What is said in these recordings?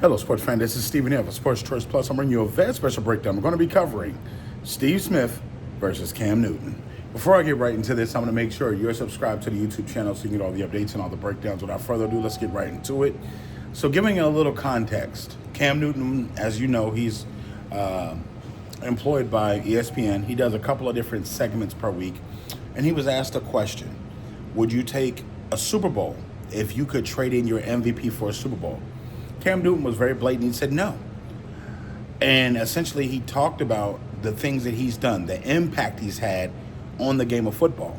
Hello, sports fan. This is Stephen F. of Sports Choice Plus. I'm bringing you a very special breakdown. We're going to be covering Steve Smith versus Cam Newton. Before I get right into this, I'm going to make sure you're subscribed to the YouTube channel so you can get all the updates and all the breakdowns. Without further ado, let's get right into it. So, giving a little context, Cam Newton, as you know, he's employed by ESPN. He does a couple of different segments per week, and he was asked a question: would you take a Super Bowl if you could trade in your MVP for a Super Bowl? Cam Newton was very blatant. He said no. And essentially, he talked about the things that he's done, the impact he's had on the game of football.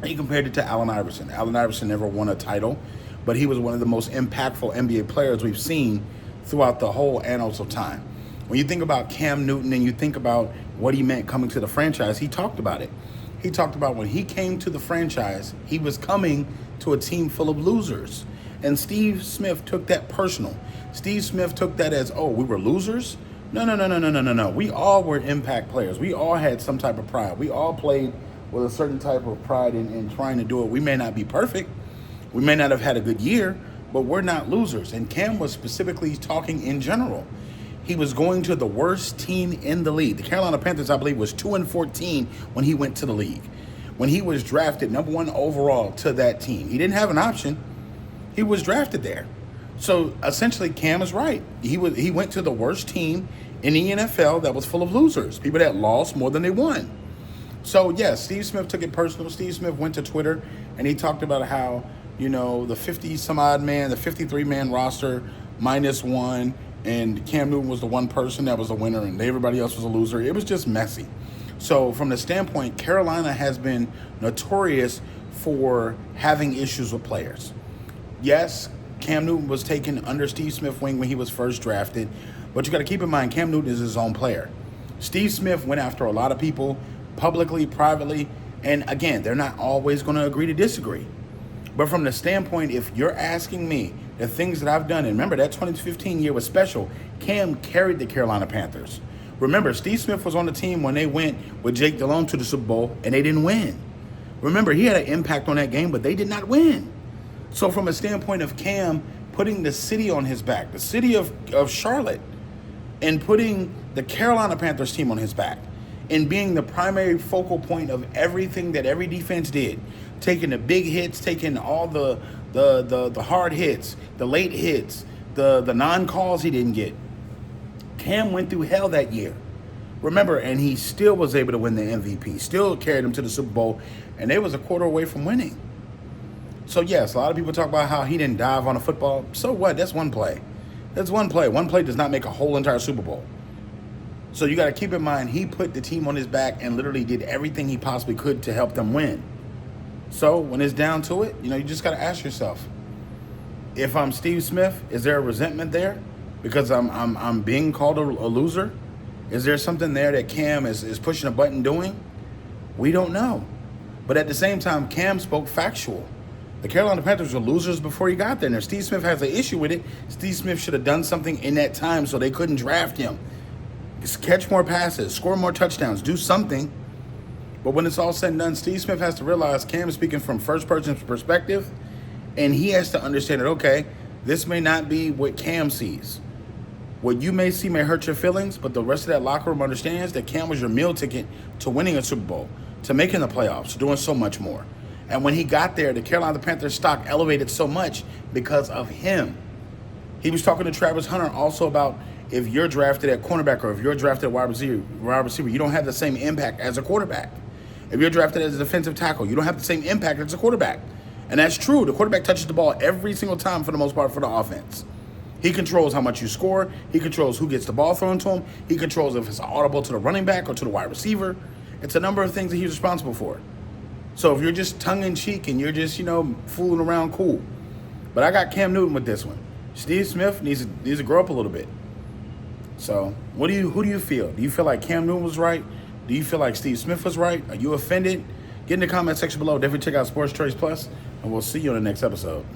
He compared it to Allen Iverson. Allen Iverson never won a title, but he was one of the most impactful NBA players we've seen throughout the whole annals of time. When you think about Cam Newton and you think about what he meant coming to the franchise, he talked about it. He talked about when he came to the franchise, he was coming to a team full of losers. And Steve Smith took that personal. Steve Smith took that as, oh, we were losers? No. We all were impact players. We all had some type of pride. We all played with a certain type of pride in trying to do it. We may not be perfect. We may not have had a good year, but we're not losers. And Cam was specifically talking in general. He was going to the worst team in the league. The Carolina Panthers, I believe, was 2-14 when he went to the league. When he was drafted number 1 overall to that team, he didn't have an option. He was drafted there. So essentially, Cam is right. He went to the worst team in the NFL that was full of losers, people that lost more than they won. So yes, Steve Smith took it personal. Steve Smith went to Twitter and he talked about how, the 53-man roster -1, and Cam Newton was the one person that was a winner and everybody else was a loser. It was just messy. So from the standpoint, Carolina has been notorious for having issues with players. Yes, Cam Newton was taken under Steve Smith's wing when he was first drafted, but you got to keep in mind Cam Newton is his own player. Steve Smith went after a lot of people publicly, privately, and again, they're not always going to agree to disagree. But from the standpoint, if you're asking me the things that I've done, and remember that 2015 year was special, Cam carried the Carolina Panthers. Remember, Steve Smith was on the team when they went with Jake Delhomme to the Super Bowl, and they didn't win. Remember, he had an impact on that game, but they did not win. So from a standpoint of Cam putting the city on his back, the city of Charlotte, and putting the Carolina Panthers team on his back, and being the primary focal point of everything that every defense did, taking the big hits, taking all the hard hits, the late hits, the non-calls he didn't get. Cam went through hell that year. Remember, and he still was able to win the MVP, still carried him to the Super Bowl, and they was a quarter away from winning. So yes, a lot of people talk about how he didn't dive on a football. So what? That's one play. That's one play. One play does not make a whole entire Super Bowl. So you got to keep in mind, he put the team on his back and literally did everything he possibly could to help them win. So when it's down to it, you just got to ask yourself, if I'm Steve Smith, is there a resentment there because I'm being called a loser? Is there something there that Cam is pushing a button doing? We don't know. But at the same time, Cam spoke factual. The Carolina Panthers were losers before he got there. And if Steve Smith has an issue with it, Steve Smith should have done something in that time so they couldn't draft him. Just catch more passes, score more touchdowns, do something. But when it's all said and done, Steve Smith has to realize Cam is speaking from first person perspective, and he has to understand that, okay, this may not be what Cam sees. What you may see may hurt your feelings, but the rest of that locker room understands that Cam was your meal ticket to winning a Super Bowl, to making the playoffs, doing so much more. And when he got there, the Carolina Panthers stock elevated so much because of him. He was talking to Travis Hunter also about if you're drafted at cornerback or if you're drafted at wide receiver, you don't have the same impact as a quarterback. If you're drafted as a defensive tackle, you don't have the same impact as a quarterback. And that's true. The quarterback touches the ball every single time for the most part for the offense. He controls how much you score. He controls who gets the ball thrown to him. He controls if it's audible to the running back or to the wide receiver. It's a number of things that he's responsible for. So if you're just tongue-in-cheek and you're just, fooling around, cool. But I got Cam Newton with this one. Steve Smith needs to grow up a little bit. So who do you feel? Do you feel like Cam Newton was right? Do you feel like Steve Smith was right? Are you offended? Get in the comment section below. Definitely check out Sports Choice Plus, and we'll see you on the next episode.